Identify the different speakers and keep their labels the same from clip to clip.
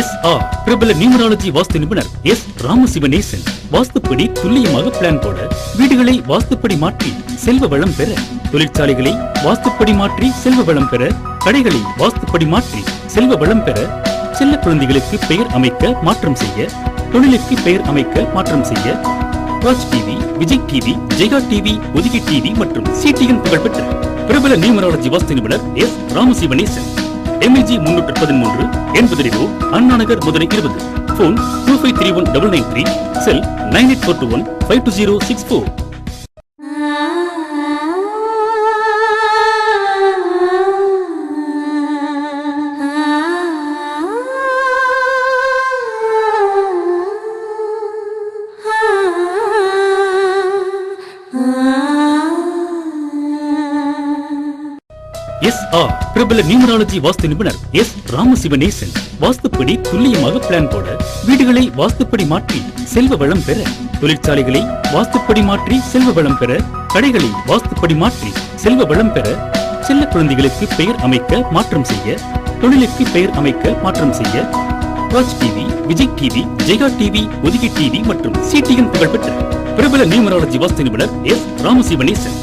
Speaker 1: SR பிரபல numerology vastu நிபுணர் S ராமசிவனேசன் வாஸ்துப்படி துல்லியமாக பிளான் போட, வீடுகளை வாஸ்துப்படி மாற்றி செல்வ வளம் பெற, தொழிற்சாலைகளை வாஸ்துப்படி மாற்றி செல்வ வளம் பெற, கடைகளை வாஸ்துப்படி மாற்றி செல்வ வளம் பெற, செல்ல குழந்தைகளுக்கு பெயர் அமைக்க மாற்றம் செய்ய, தொழிலுக்கு பெயர் அமைக்க மாற்றம் செய்ய, Raj TV, Vijay TV, Jaya TV, ஒதுகி டிவி மற்றும் சிடிஎன் புகழ்பெற்ற பிரபல நியூமராலஜி வாஸ்து நிபுணர் S Ramasivanesan. MLG 313 80 road, Anna Nagar, Madurai 20. Phone 25319993, cell 9841 52064. SR பிரபல நியூமராலஜி வாஸ்து நிபுணர் எஸ் ராமசிவனேசன் வாஸ்துப்படி துல்லியமாக பிளான் போட, வீடுகளை வாஸ்துப்படி மாற்றி செல்வ வளம் பெற, தொழிற்சாலைகளை வாஸ்துப்படி மாற்றி செல்வ வளம் பெற, கடைகளை வாஸ்துப்படி மாற்றி செல்வ வளம் பெற, செல்ல குழந்தைகளுக்கு பெயர் அமைக்க மாற்றம் செய்ய, தொழிலுக்கு பெயர் அமைக்க மாற்றம் செய்ய, Raj TV, Vijay TV, Jaya TV, ஒதுகி டிவி மற்றும் சிடிஎன் புகழ்பெற்ற பிரபல நியூமராலஜி வாஸ்து நிபுணர் S Ramasivanesan.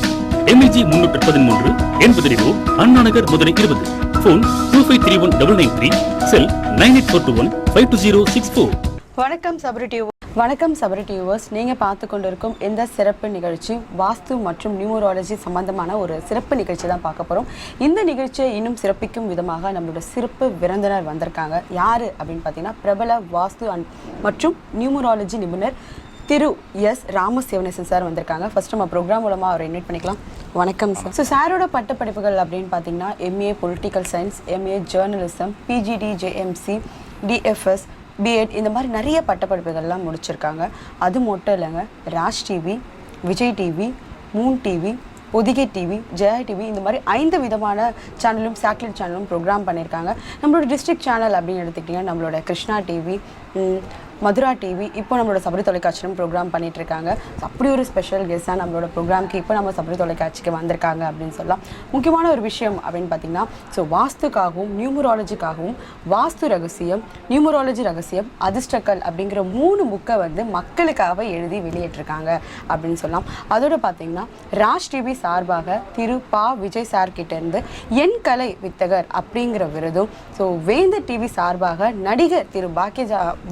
Speaker 1: MLG 313 80 road, Anna Nagar, Madurai 20. Phone 25319993, cell 9841 52064.
Speaker 2: வணக்கம் சபரி டியூவர்ஸ். நீங்கள் பார்த்து கொண்டிருக்கும் இந்த சிறப்பு நிகழ்ச்சி வாஸ்து மற்றும் நியூமராலஜி சம்பந்தமான ஒரு சிறப்பு நிகழ்ச்சி தான் பார்க்க போகிறோம். இந்த நிகழ்ச்சியை இன்னும் சிறப்பிக்கும் விதமாக நம்மளோட சிறப்பு விருந்தினர் வந்திருக்காங்க. யார் அப்படின்னு பார்த்தீங்கன்னா, பிரபல வாஸ்து மற்றும் நியூமராலஜி நிபுணர் திரு எஸ் ராமசிவனேசன் சார் வந்திருக்காங்க. ஃபர்ஸ்ட் நம்ம ப்ரோக்ராம் மூலமாக அவரை இன்வைட் பண்ணிக்கலாம். வணக்கம் சார். ஸோ சாரோட பட்டப்படிப்புகள் அப்படின்னு பார்த்தீங்கன்னா, MA political science, MA journalism, PGD JMC, DFS, B.Ed இந்த மாதிரி நிறைய பட்டப்படிப்புகள்லாம் முடிச்சிருக்காங்க. அது மட்டும் இல்லைங்க, Raj TV, Vijay TV, Moon TV, ஒதுகை டிவி, ஜெயா டிவி இந்த மாதிரி 5 விதமான சேனலும் சேட்டலைட் சேனலும் ப்ரோக்ராம் பண்ணியிருக்காங்க. நம்மளோட டிஸ்ட்ரிக்ட் சேனல் அப்படின்னு எடுத்துக்கிட்டிங்கன்னா, நம்மளோட கிருஷ்ணா டிவி, மதுரா டிவி, இப்போ நம்மளோட சபரி தொலைக்காட்சியும் ப்ரோக்ராம் பண்ணிட்டு இருக்காங்க. அப்படி ஒரு ஸ்பெஷல் கெஸ்டாக நம்மளோட ப்ரோக்ராமுக்கு இப்போ நம்ம சபரி தொலைக்காட்சிக்கு வந்திருக்காங்க அப்படின்னு சொல்லலாம். முக்கியமான ஒரு விஷயம் அப்படின்னு பார்த்தீங்கன்னா, ஸோ வாஸ்துக்காகவும் நியூமராலஜிக்காகவும் வாஸ்து ரகசியம், நியூமராலஜி ரகசியம், அதிர்ஷ்டக்கல் அப்படிங்கிற 3 புக்கை வந்து மக்களுக்காக எழுதி வெளியிட்டிருக்காங்க அப்படின்னு சொல்லலாம். அதோட பார்த்தீங்கன்னா, ராஜ் டிவி சார்பாக திரு பா விஜய் சார் கிட்டேருந்து என் கலை வித்தகர் அப்படிங்கிற விருதும், ஸோ வேந்தர் டிவி சார்பாக நடிகர் திரு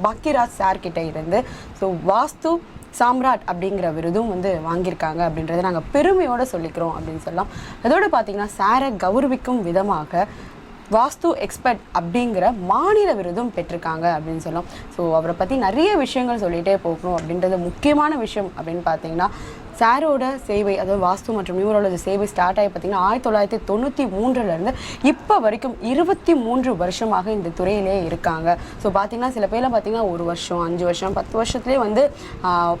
Speaker 2: பாக்கியராஜ் சார் கிட்ட இருந்து ஸோ வாஸ்து சாம்ராட் அப்படிங்கிற விருதும் வந்து வாங்கியிருக்காங்க அப்படின்றத நாங்கள் பெருமையோடு சொல்லிக்கிறோம் அப்படின்னு சொல்லலாம். அதோடு பார்த்தீங்கன்னா, சாரை கௌரவிக்கும் விதமாக வாஸ்து எக்ஸ்பர்ட் அப்படிங்கிற மாநில விருதும் பெற்றிருக்காங்க அப்படின்னு சொல்லலாம். ஸோ அவரை பற்றி நிறைய விஷயங்கள் சொல்லிகிட்டே போகணும். அப்படின்றது முக்கியமான விஷயம் அப்படின்னு பார்த்தீங்கன்னா, சாரோட சேவை, அதாவது வாஸ்து மற்றும் நியூமராலஜி சேவை ஸ்டார்ட் ஆகி பார்த்தீங்கன்னா 1993 இப்போ வரைக்கும் 23 வருஷமாக இந்த துறையிலே இருக்காங்க. ஸோ பார்த்தீங்கன்னா, சில பேர்லாம் பார்த்தீங்கன்னா 1 வருஷம், 5 வருஷம், 10 வருஷத்துலேயே வந்து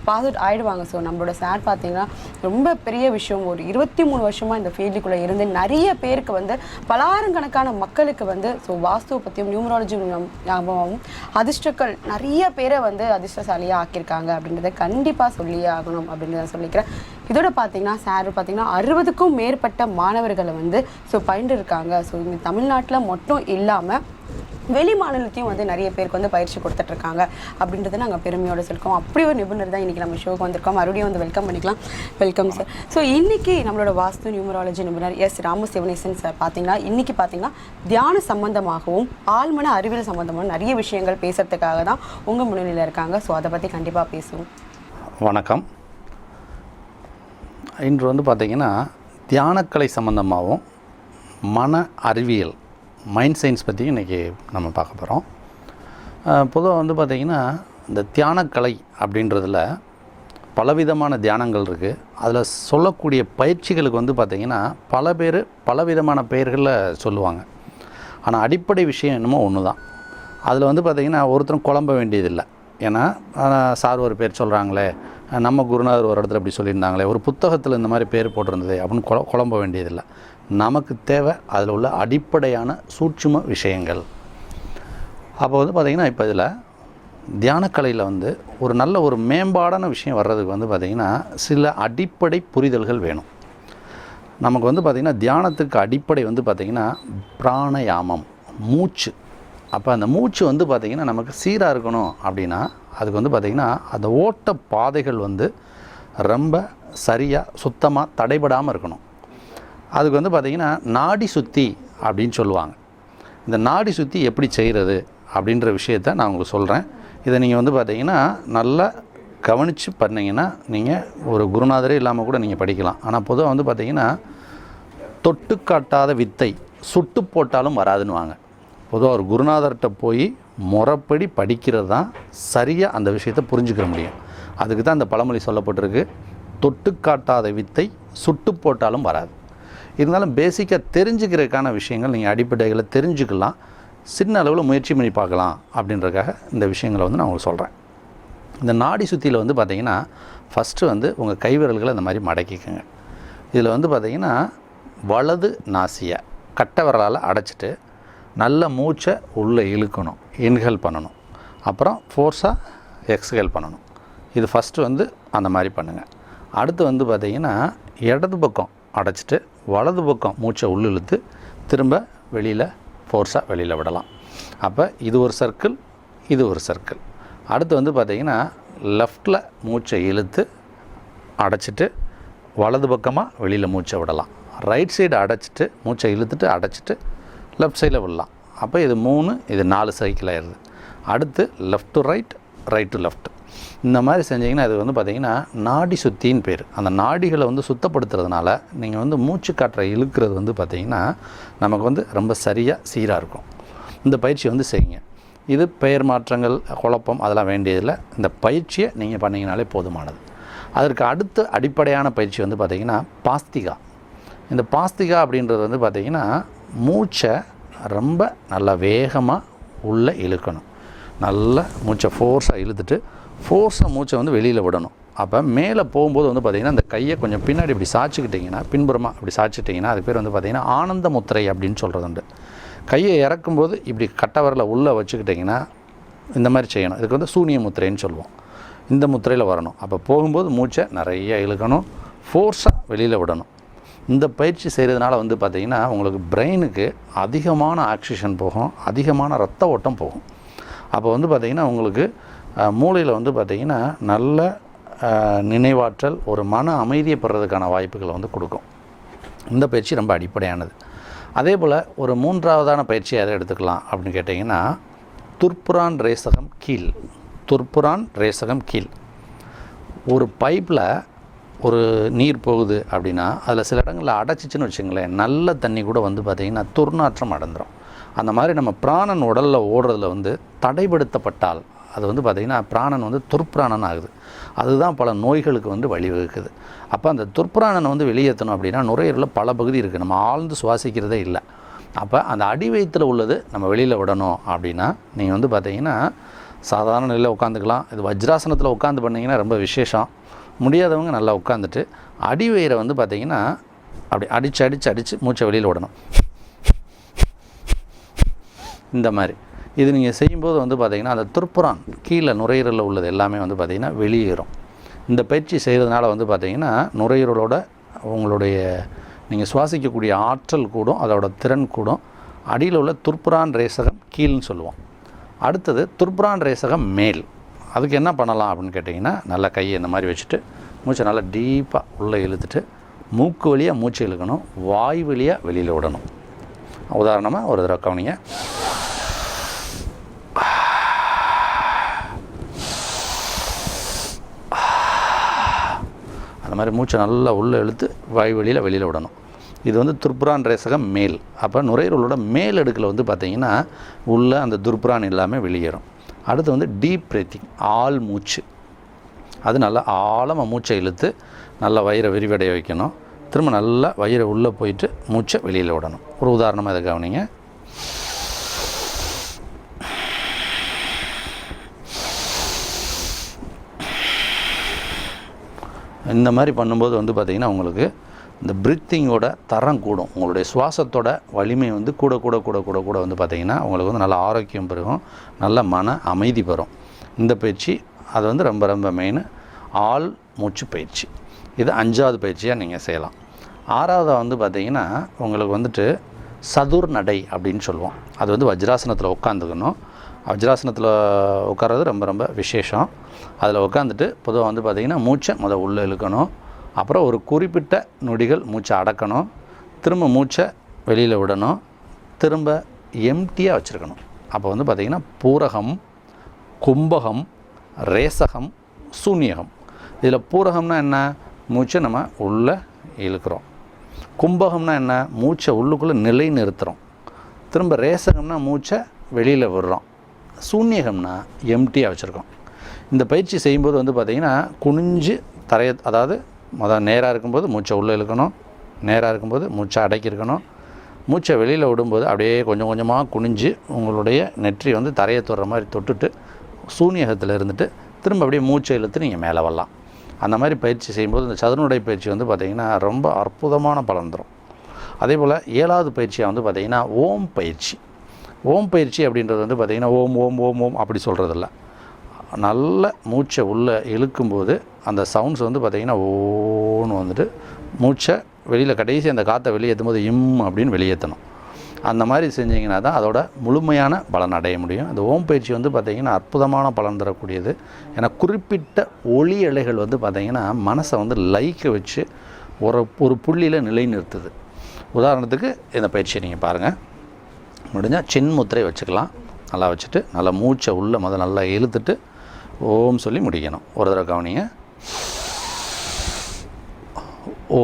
Speaker 2: பாஸ் அவுட் ஆகிடுவாங்க. ஸோ நம்மளோட சார் பார்த்தீங்கன்னா ரொம்ப பெரிய விஷயம். ஒரு 23 வருஷமாக இந்த ஃபீல்டுக்குள்ளே இருந்து நிறைய பேருக்கு வந்து பலாயிரக்கணக்கான மக்களுக்கு வந்து ஸோ வாஸ்துவை பற்றியும் நியூமராலஜி ஞாபகமாகவும் அதிர்ஷ்டக்கள் நிறைய பேரை வந்து அதிர்ஷ்டசாலியாக ஆக்கியிருக்காங்க அப்படின்றத கண்டிப்பாக சொல்லியே ஆகணும் அப்படின்றத சொல்லிக்கிறேன். இதோட பார்த்தீங்கன்னா, சார் பார்த்தீங்கன்னா 60க்கும் மேற்பட்ட மாணவர்களை வந்து ஸோ பயின்று இருக்காங்க. ஸோ இங்கே தமிழ்நாட்டில் மட்டும் இல்லாமல் வெளி மாநிலத்தையும் வந்து நிறைய பேருக்கு வந்து பயிற்சி கொடுத்துட்ருக்காங்க அப்படின்றத நாங்கள் பெருமையோடு சொல்லியிருக்கோம். அப்படி ஒரு நிபுணர் தான் இன்றைக்கி நம்ம ஷோக்கு வந்திருக்கோம். மறுபடியும் வந்து வெல்கம் பண்ணிக்கலாம். Welcome sir. ஸோ இன்றைக்கி நம்மளோட வாஸ்து நியூமராலஜி நிபுணர் எஸ் ராமசிவனேசன் சார் பார்த்தீங்கன்னா தியான சம்பந்தமாகவும் ஆழ்மன அறிவியல் சம்பந்தமாகவும் நிறைய விஷயங்கள் பேசுகிறதுக்காக தான் உங்கள் முன்னிலையில் இருக்காங்க. ஸோ அதை பற்றி கண்டிப்பாக பேசுவோம்.
Speaker 3: வணக்கம். இன்று வந்து பார்த்திங்கன்னா, தியானக்கலை சம்பந்தமாகவும் மன அறிவியல், மைண்ட் சயின்ஸ் பற்றி இன்றைக்கி நம்ம பார்க்க போகிறோம். பொதுவாக வந்து பார்த்திங்கன்னா, இந்த தியானக்கலை அப்படின்றதில் பலவிதமான தியானங்கள் இருக்குது. அதில் சொல்லக்கூடிய பயிற்சிகளுக்கு வந்து பார்த்திங்கன்னா பல பேர் பலவிதமான பெயர்களில் சொல்லுவாங்க. ஆனால் அடிப்படை விஷயம் என்னமோ ஒன்று தான். அதில் வந்து பார்த்திங்கன்னா ஒருத்தரும் குழம்ப வேண்டியதில்லை. ஏன்னா சார் ஒரு பேர் சொல்கிறாங்களே, நம்ம குருநாதர் ஒரு இடத்துல இப்படி சொல்லியிருந்தாங்களே, ஒரு புத்தகத்தில் இந்த மாதிரி பேர் போட்டிருந்தது அப்படின்னு குழம்ப வேண்டியதில்லை. நமக்கு தேவை அதில் உள்ள அடிப்படையான சூட்சும விஷயங்கள். அப்போ வந்து பார்த்திங்கன்னா, இப்போ இதில் தியானக்கலையில் வந்து ஒரு நல்ல ஒரு மேம்பாடான விஷயம் வர்றதுக்கு வந்து பார்த்திங்கன்னா சில அடிப்படை புரிதல்கள் வேணும். நமக்கு வந்து பார்த்திங்கன்னா தியானத்துக்கு அடிப்படை வந்து பார்த்திங்கன்னா பிராணயாமம், மூச்சு. அப்போ அந்த மூச்சு வந்து பார்த்திங்கன்னா நமக்கு சீராக இருக்கணும் அப்படின்னா அதுக்கு வந்து பார்த்திங்கன்னா அந்த ஓட்ட பாதைகள் வந்து ரொம்ப சரியாக சுத்தமாக தடைபடாமல் இருக்கணும். அதுக்கு வந்து பார்த்திங்கன்னா நாடி சுத்தி அப்படின்னு சொல்லுவாங்க. இந்த நாடி சுத்தி எப்படி செய்கிறது அப்படின்ற விஷயத்தை நான் உங்களுக்கு சொல்கிறேன். இதை நீங்கள் வந்து பார்த்திங்கன்னா நல்லா கவனித்து பண்ணிங்கன்னா நீங்கள் ஒரு குருநாதரே இல்லாமல் கூட நீங்கள் படிக்கலாம். ஆனால் பொதுவாக வந்து பார்த்திங்கன்னா தொட்டு காட்டாத வித்தை சுட்டு போட்டாலும் வராதுன்னுவாங்க. பொதுவாக ஒரு குருநாதர்கிட்ட போய் முறைப்படி படிக்கிறது தான் சரியாக அந்த விஷயத்தை புரிஞ்சுக்கிற முடியும். அதுக்கு தான் அந்த பழமொழி சொல்லப்பட்டிருக்கு, தொட்டு காட்டாத வித்தை சுட்டு போட்டாலும் வராது. இருந்தாலும் பேசிக்காக தெரிஞ்சுக்கிறதுக்கான விஷயங்கள் நீங்கள் அடிப்படைகளை தெரிஞ்சுக்கலாம், சின்ன அளவில் முயற்சி பண்ணி பார்க்கலாம் அப்படின்றதுக்காக இந்த விஷயங்களை வந்து நான் உங்களுக்கு சொல்கிறேன். இந்த நாடி சுத்தியில் வந்து பார்த்திங்கன்னா ஃபஸ்ட்டு வந்து உங்கள் கைவிரல்களை இந்த மாதிரி மடக்கிக்கோங்க. இதில் வந்து பார்த்திங்கன்னா வலது நாசியை கட்டை விரலால் அடைச்சிட்டு நல்ல மூச்சை உள்ளே இழுக்கணும், இன்ஹேல் பண்ணணும், அப்புறம் ஃபோர்ஸாக எக்ஸ்ஹேல் பண்ணணும். இது ஃபஸ்ட்டு வந்து அந்த மாதிரி பண்ணுங்கள். அடுத்து வந்து பார்த்திங்கன்னா இடது பக்கம் அடைச்சிட்டு வலது பக்கம் மூச்சை உள்ளே இழுத்து திரும்ப வெளியில் ஃபோர்ஸாக வெளியில் விடலாம். அப்போ இது ஒரு சர்க்கிள், இது ஒரு சர்க்கிள். அடுத்து வந்து பார்த்திங்கன்னா லெஃப்டில் மூச்சை இழுத்து அடைச்சிட்டு வலது பக்கமாக வெளியில் மூச்சை விடலாம். ரைட் சைடு அடைச்சிட்டு மூச்சை இழுத்துட்டு அடைச்சிட்டு லெஃப்ட் சைடில் விடலாம். அப்போ இது 3, இது 4 சைக்கிள் ஆயிடுது. அடுத்து left to right, right to left. இந்த மாதிரி செஞ்சிங்கன்னா இது வந்து பார்த்திங்கன்னா நாடி சுத்தின்னு பேர். அந்த நாடிகளை வந்து சுத்தப்படுத்துறதுனால நீங்கள் வந்து மூச்சு காற்றை இழுக்கிறது வந்து பார்த்திங்கன்னா நமக்கு வந்து ரொம்ப சரியாக சீராக இருக்கும். இந்த பயிற்சி வந்து செய்யுங்க. இது பெயர் மாற்றங்கள், குழப்பம் அதெல்லாம் வேண்டியதில்லை. இந்த பயிற்சியை நீங்கள் பண்ணிங்கனாலே போதுமானது. அதற்கு அடுத்த அடிப்படையான பயிற்சி வந்து பார்த்திங்கன்னா பாஸ்திகா. இந்த பாஸ்திகா அப்படின்றது வந்து பார்த்திங்கன்னா மூச்சை ரொம்ப நல்லா வேகமாக உள்ளே இழுக்கணும். நல்லா மூச்சை ஃபோர்ஸாக இழுத்துட்டு ஃபோர்ஸாக மூச்சை வந்து வெளியில் விடணும். அப்போ மேலே போகும்போது வந்து பார்த்திங்கன்னா அந்த கையை கொஞ்சம் பின்னாடி இப்படி சாய்ச்சிக்கிட்டிங்கன்னா, பின்புறமாக இப்படி சாய்ச்சிட்டிங்கன்னா அது பேர் வந்து பார்த்திங்கன்னா ஆனந்த முத்திரை அப்படின்னு சொல்கிறது உண்டு. கையை இறக்கும்போது இப்படி கட்டை விரலை உள்ளே வச்சுக்கிட்டிங்கன்னா இந்த மாதிரி செய்யணும். இதுக்கு வந்து சூனிய முத்திரைன்னு சொல்லுவோம். இந்த முத்திரையில் வரணும். அப்போ போகும்போது மூச்சை நிறைய இழுக்கணும், ஃபோர்ஸாக வெளியில் விடணும். இந்த பயிற்சி செய்கிறதுனால வந்து பார்த்திங்கன்னா உங்களுக்கு பிரெயினுக்கு அதிகமான ஆக்சிஜன் போகும், அதிகமான ரத்த ஓட்டம் போகும். அப்போ வந்து பார்த்திங்கன்னா உங்களுக்கு மூளையில் வந்து பார்த்திங்கன்னா நல்ல நினைவாற்றல், ஒரு மன அமைதியை பெறதுக்கான வாய்ப்புகளை வந்து கொடுக்கும். இந்த பயிற்சி ரொம்ப அடிப்படையானது. அதே போல் ஒரு 3ஆவதான பயிற்சி எதை எடுத்துக்கலாம் அப்படின்னு கேட்டிங்கன்னா துர்ப்புரான் ரேசகம் கீழ். துர்ப்புரான் ரேசகம் கீழ். ஒரு பைப்பில் ஒரு நீர் போகுது அப்படின்னா அதில் சில இடங்களில் அடைச்சிச்சின்னு வச்சுங்களேன், நல்ல தண்ணி கூட வந்து பார்த்திங்கன்னா துர்நாற்றம் அடைந்துடும். அந்த மாதிரி நம்ம பிராணன் உடலில் ஓடுறதுல வந்து தடைப்படுத்தப்பட்டால் அது வந்து பார்த்திங்கன்னா பிராணன் வந்து துர்ப்பிராணன் ஆகுது. அதுதான் பல நோய்களுக்கு வந்து வழிவகுக்குது. அப்போ அந்த துர்ப்பிராணனை வந்து வெளியேற்றணும் அப்படின்னா நுரையீரலில் பல பகுதி இருக்குது, நம்ம ஆழ்ந்து சுவாசிக்கிறதே இல்லை. அப்போ அந்த அடி வயிற்றில் உள்ளது நம்ம வெளியில் விடணும் அப்படின்னா நீங்கள் வந்து பார்த்திங்கன்னா சாதாரண நிலையில் உட்காந்துக்கலாம். இது வஜ்ராசனத்தில் உட்காந்து பண்ணிங்கன்னா ரொம்ப விசேஷம். முடியாதவங்க நல்லா உட்காந்துட்டு அடி வயிறை வந்து பார்த்திங்கன்னா அப்படி அடித்து மூச்சை வெளியில் விடணும். இந்த மாதிரி இது நீங்கள் செய்யும்போது வந்து பார்த்திங்கன்னா அந்த துர்ப்புரான் கீழே நுரையீரலில் உள்ளது எல்லாமே வந்து பார்த்திங்கன்னா வெளியேறும். இந்த பயிற்சி செய்கிறதுனால வந்து பார்த்திங்கன்னா நுரையீரலோட உங்களுடைய நீங்கள் சுவாசிக்கக்கூடிய ஆற்றல் கூடும், அதோட திறன் கூடும். அடியில் உள்ள துர்ப்புரான் ரேசகம் கீழ்னு சொல்லுவோம். அடுத்தது துர்ப்புரான் ரேசகம் மேல். அதுக்கு என்ன பண்ணலாம் அப்படின்னு கேட்டிங்கன்னா நல்லா கையை இந்த மாதிரி வச்சுட்டு மூச்சை நல்லா டீப்பாக உள்ளே இழுத்துட்டு மூக்கு வழியாக மூச்சை இழுக்கணும், வாய் வழியாக வெளியில் விடணும். உதாரணமாக ஒரு தடவை கவனிங்க. அந்த மாதிரி மூச்சை நல்லா உள்ளே இழுத்து வாய் வழியில் வெளியில் விடணும். இது வந்து துர்ப்புரான் ரேசகம் மேல். அப்போ நுரையீரலோட மேல் அடுக்கில் வந்து பார்த்திங்கன்னா உள்ளே அந்த துர்ப்புரான் எல்லாமே வெளியேறும். அடுத்து வந்து டீப் பிரீத்திங், ஆள் மூச்சு. அது நல்லா ஆழமாக மூச்சை இழுத்து நல்லா வயிறை விரிவடைய வைக்கணும். திரும்ப நல்லா வயிறை உள்ளே போயிட்டு மூச்சை வெளியில் விடணும். ஒரு உதாரணமாக இதை கவனிங்க. இந்த மாதிரி பண்ணும்போது வந்து பார்த்திங்கன்னா உங்களுக்கு இந்த ப்ரீத்திங்கோட தரம் கூடும், உங்களுடைய சுவாசத்தோட வலிமை வந்து கூட கூட கூட கூட கூட வந்து பார்த்திங்கன்னா உங்களுக்கு வந்து நல்ல ஆரோக்கியம் பெருகும், நல்ல மன அமைதி பெறும். இந்த பயிற்சி அது வந்து ரொம்ப ரொம்ப மெயின், ஆள் மூச்சு பயிற்சி. இது 5வது பயிற்சியாக நீங்கள் செய்யலாம். 6வதாக வந்து பார்த்திங்கன்னா உங்களுக்கு வந்துட்டு சதுர் நடை அப்படின்னு சொல்லுவோம். அது வந்து வஜ்ராசனத்தில் உட்காந்துக்கணும். வஜ்ராசனத்தில் உட்கார்றது ரொம்ப ரொம்ப விசேஷம். அதில் உட்காந்துட்டு பொதுவாக வந்து பார்த்திங்கன்னா மூச்சை உள்ளே இழுக்கணும். அப்புறம் ஒரு குறிப்பிட்ட நொடிகள் மூச்சை அடக்கணும். திரும்ப மூச்சை வெளியில் விடணும். திரும்ப எம்டியாக வச்சுருக்கணும். அப்போ வந்து பார்த்திங்கன்னா பூரகம், கும்பகம், ரேசகம், சூன்யகம். இதில் பூரகம்னா என்ன? மூச்சை நம்ம உள்ளே இழுக்கிறோம். கும்பகம்னா என்ன? மூச்சை உள்ளுக்குள்ளே நிலை நிறுத்துகிறோம். திரும்ப ரேசகம்னா மூச்சை வெளியில் விடுறோம். சூன்யகம்னா எம்டியாக வச்சுருக்கோம். இந்த பயிற்சி செய்யும்போது வந்து பார்த்திங்கன்னா குனிஞ்சு தரைய, அதாவது நேராக இருக்கும்போது மூச்சை உள்ளே இழுக்கணும். நேராக இருக்கும்போது மூச்சை அடக்கியிருக்கணும். மூச்சை வெளியில் விடும்போது அப்படியே கொஞ்சம் கொஞ்சமாக குனிஞ்சு உங்களுடைய நெற்றி வந்து தரையை தொடுற மாதிரி தொட்டுட்டு சூன்யகத்தில் இருந்துட்டு திரும்ப அப்படியே மூச்சை இழுத்து நீங்கள் மேலே வரலாம். அந்த மாதிரி பயிற்சி செய்யும்போது இந்த சதுர்நடை பயிற்சி வந்து பார்த்திங்கன்னா ரொம்ப அற்புதமான பலன் தரும். அதே போல் 7வது பயிற்சியாக வந்து பார்த்திங்கன்னா ஓம் பயிற்சி. ஓம் பயிற்சி அப்படின்றது வந்து பார்த்திங்கன்னா ஓம் ஓம் ஓம் ஓம் அப்படி சொல்கிறதில்ல. நல்ல மூச்சை உள்ளே இழுக்கும்போது அந்த சவுண்ட்ஸ் வந்து பார்த்திங்கன்னா ஓன்னு வந்துட்டு மூச்சை வெளியில் கடைசி அந்த காற்றை வெளியேற்றும் போது அப்படின்னு வெளியேற்றணும். அந்த மாதிரி செஞ்சிங்கன்னா தான் அதோட முழுமையான பலன் அடைய முடியும். இந்த ஓம் பயிற்சி வந்து பார்த்திங்கன்னா அற்புதமான பலன் தரக்கூடியது. ஏன்னா குறிப்பிட்ட ஒளி அலைகள் வந்து பார்த்திங்கன்னா மனசை வந்து லைக்க வச்சு ஒரு புள்ளியில் நிலைநிறுத்துது. உதாரணத்துக்கு இந்த பயிற்சியை நீங்கள் பாருங்கள். முடிஞ்சால் சின்முத்திரை வச்சுக்கலாம். நல்லா வச்சுட்டு நல்லா மூச்சை உள்ளே நல்லா இழுத்துட்டு ஓம் சொல்லி முடிக்கணும். ஒரு தடவை கவனிங்க. ஓ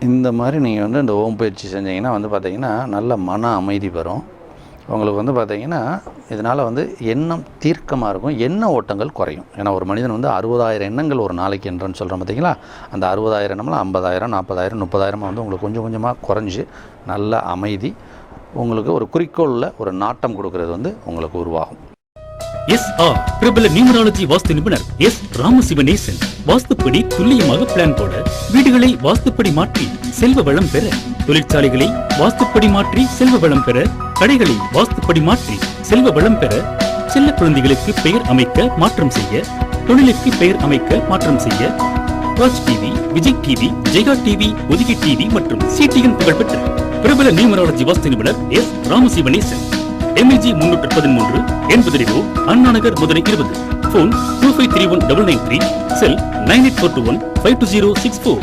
Speaker 3: இந்த மாதிரி நீங்கள் வந்து இந்த ஓம் பயிற்சி செஞ்சீங்கன்னா வந்து பார்த்திங்கன்னா நல்ல மன அமைதி வரும். உங்களுக்கு வந்து பார்த்திங்கன்னா இதனால் வந்து எண்ணம் தீர்க்கமாக இருக்கும். எண்ண ஓட்டங்கள் குறையும். ஏன்னா ஒரு மனிதன் வந்து 60,000 எண்ணங்கள் ஒரு நாளைக்கு என்றன்னு சொல்கிறோம் பார்த்தீங்களா? அந்த 60,000 எண்ணம்லாம் 50,000, 40,000, 30,000 வந்து உங்களுக்கு கொஞ்சம் கொஞ்சமாக குறைஞ்சி நல்ல அமைதி, உங்களுக்கு ஒரு குறிக்கோளில் ஒரு நாட்டம் கொடுக்கறது வந்து உங்களுக்கு உருவாகும்.
Speaker 1: SR பிரபல நியூமராலஜி வாஸ்து நிபுணர் எஸ் ராமசிவனேசன் வாஸ்துப்படி துல்லியமாக பிளான் போட, வீடுகளை வாஸ்துப்படி மாற்றி செல்வ வளம் பெற, தொழிற்சாலைகளை வாஸ்துப்படி மாற்றி செல்வ வளம் பெற, கடைகளை வாஸ்துப்படி மாற்றி செல்வ வளம் பெற, செல்ல குழந்தைகளுக்கு பெயர் அமைக்க மாற்றம் செய்ய, தொழிலுக்கு பெயர் அமைக்க மாற்றம் செய்ய, Raj TV, Vijay TV, Jaya TV, ஒதுகி டிவி மற்றும் சிடிஎன் புகழ்பெற்ற பிரபல நியூமராலஜி வாஸ்து நிபுணர் S Ramasivanesan. MLG 313 80 road, Anna Nagar, Madurai 20. Phone 25319993. Cell 98421 52064.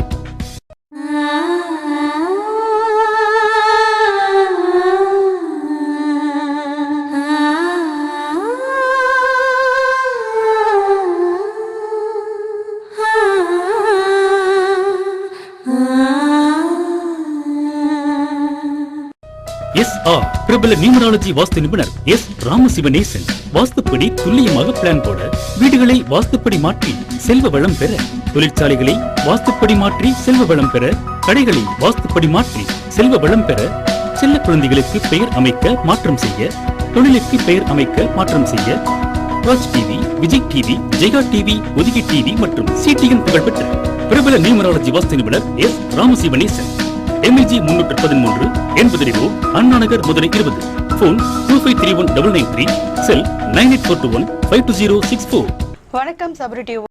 Speaker 1: SR பிரபல நியூமராலஜி வாஸ்து நிபுணர் எஸ் ராமசிவனேசன் வாஸ்துப்படி துல்லியமாக பிளான் போட, வீடுகளை வாஸ்துப்படி மாற்றி செல்வ வளம் பெற, தொழிற்சாலைகளை வாஸ்துப்படி மாற்றி செல்வ வளம் பெற, கடைகளை வாஸ்துப்படி மாற்றி செல்வ வளம் பெற, செல்ல குழந்தைகளுக்கு பெயர் அமைக்க மாற்றம் செய்ய, தொழிலுக்கு பெயர் அமைக்க மாற்றம் செய்ய, Raj TV, Vijay TV, Jaya TV, ஒதுகி டிவி மற்றும் சிடிஎன் புகழ்பெற்ற பிரபல நியூமராலஜி வாஸ்து நிபுணர் S Ramasivanesan. MLG 313 80 road, Anna Nagar, Madurai 20. Phone 25319993. Cell 98421 52064.
Speaker 2: வணக்கம் சபரி டிவி.